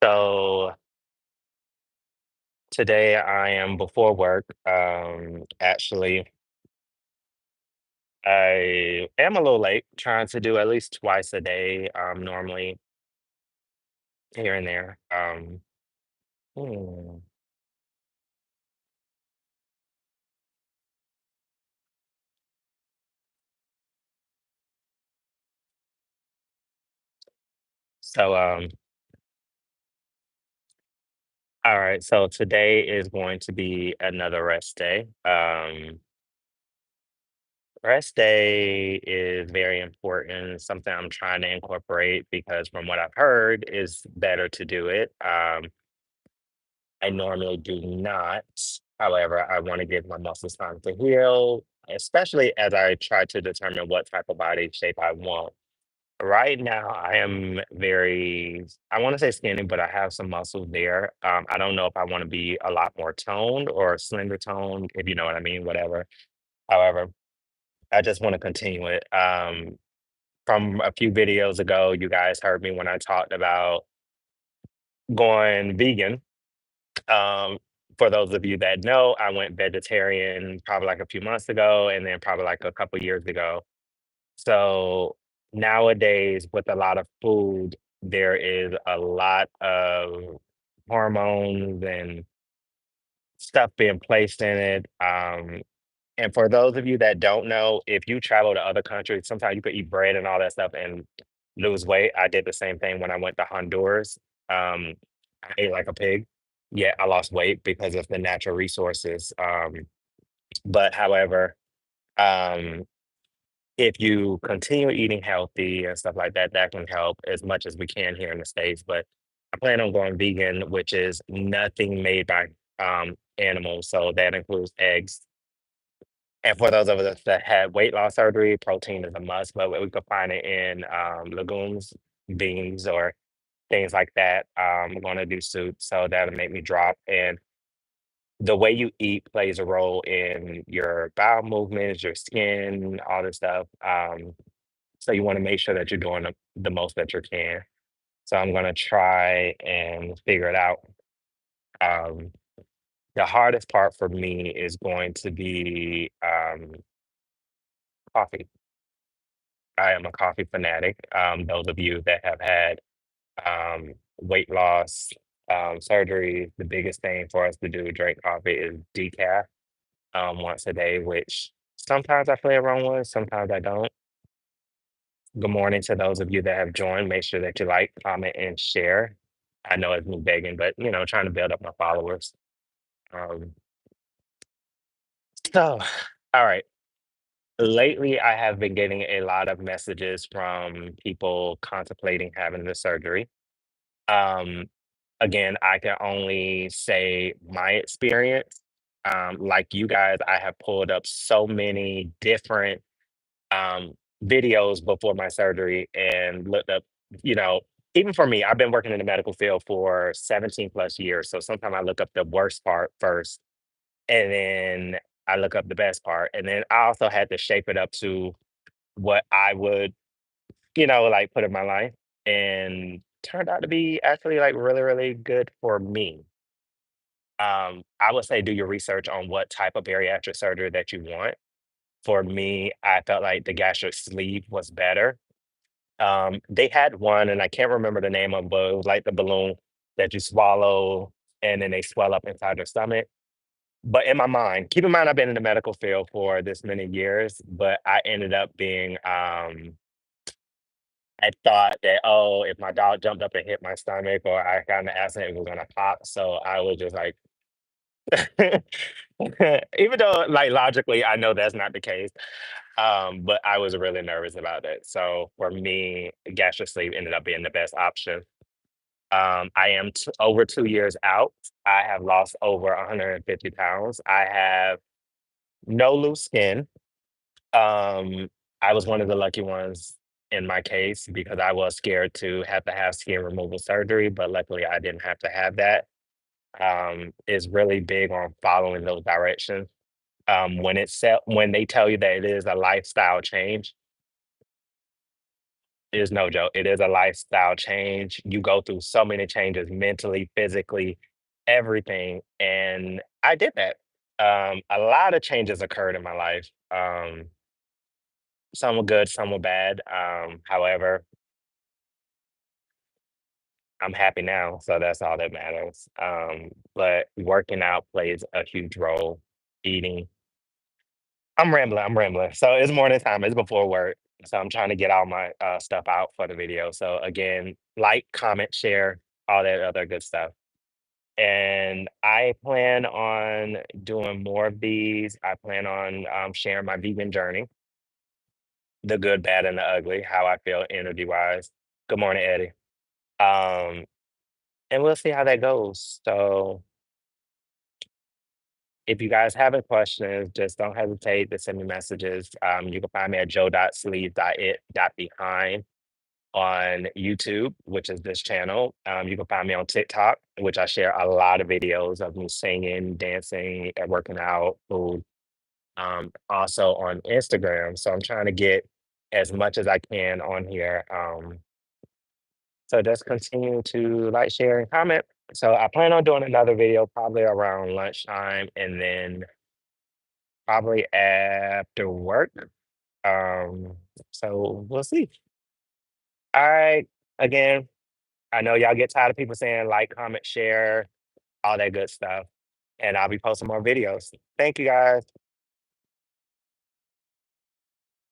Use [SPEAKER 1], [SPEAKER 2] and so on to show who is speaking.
[SPEAKER 1] So today I am before work. Actually, I am a little late, trying to do at least twice a day, normally here and there. Hmm. So, all right. So today is going to be another rest day. Rest day is very important, something I'm trying to incorporate because from what I've heard is better to do it. I normally do not. However, I want to give my muscles time to heal, especially as I try to determine what type of body shape I want. Right now, I am I want to say skinny, but I have some muscles there. I don't know if I want to be a lot more toned or slender toned, if you know what I mean, whatever. However, I just want to continue it. From a few videos ago, you guys heard me when I talked about going vegan. Um, for those of you that know, I went vegetarian probably like a few months ago and then probably like a couple years ago. So nowadays, with a lot of food, there is a lot of hormones and stuff being placed in it. And for those of you that don't know, if you travel to other countries, sometimes you could eat bread and all that stuff and lose weight. I did the same thing when I went to Honduras. I ate like a pig. Yeah, I lost weight because of the natural resources. But however, um, if you continue eating healthy and stuff like that, that can help as much as we can here in the States. But I plan on going vegan, which is nothing made by animals. So that includes eggs. And for those of us that had weight loss surgery, protein is a must, but we could find it in legumes, beans, or things like that. I'm going to do soup, so that'll make me drop. And the way you eat plays a role in your bowel movements, your skin, all this stuff. So you want to make sure that you're doing the most that you can. So I'm going to try and figure it out. Um, the hardest part for me is going to be coffee. I am a coffee fanatic. Those of you that have had weight loss surgery, the biggest thing for us to do drink coffee is decaf once a day, which sometimes I play around with, sometimes I don't. Good morning to those of you that have joined. Make sure that you like, comment, and share. I know it's me begging, but trying to build up my followers. Um, so, all right. Lately, I have been getting a lot of messages from people contemplating having the surgery. Um, Again, I can only say my experience. Like you guys, I have pulled up so many different um, videos before my surgery and looked up, you know, even for me, I've been working in the medical field for 17 plus years. So sometimes I look up the worst part first and then I look up the best part. And then I also had to shape it up to what I would, like put in my life. And turned out to be actually like really, really good for me. I would say do your research on what type of bariatric surgery that you want. For me, I felt like the gastric sleeve was better. They had one, and I can't remember the name of, but it was like the balloon that you swallow and then they swell up inside your stomach. But in my mind, keep in mind, I've been in the medical field for this many years, but I ended up being, I thought that, oh, if my dog jumped up and hit my stomach or I got in an accident, it was gonna pop. So I was just like, even though, like, logically, I know that's not the case, but I was really nervous about it. So for me, gastric sleeve ended up being the best option. I am over 2 years out. I have lost over 150 pounds. I have no loose skin. Um, I was one of the lucky ones in my case because I was scared to have skin removal surgery, but luckily I didn't have to have that. Is really big on following those directions. When they tell you that it is a lifestyle change, is no joke. It is a lifestyle change. You go through so many changes mentally, physically, everything. And I did that. A lot of changes occurred in my life. Some were good, some were bad. However, I'm happy now, so that's all that matters. But working out plays a huge role. Eating. I'm rambling. So it's morning time, it's before work. So I'm trying to get all my stuff out for the video. So again, like, comment, share, all that other good stuff. And I plan on doing more of these. I plan on sharing my vegan journey, the good, bad, and the ugly, how I feel energy wise. Good morning, Eddie. Um, and we'll see how that goes. So if you guys have any questions, just don't hesitate to send me messages. You can find me at joe.sleeve.it.behind on YouTube, which is this channel. You can find me on TikTok, which I share a lot of videos of me singing, dancing, and working out, food. Also on Instagram. So I'm trying to get as much as I can on here. So just continue to like, share, and comment. So I plan on doing another video probably around lunchtime and then probably after work. Um, so we'll see. All right. Again, I know y'all get tired of people saying like, comment, share, all that good stuff. And I'll be posting more videos. Thank you guys.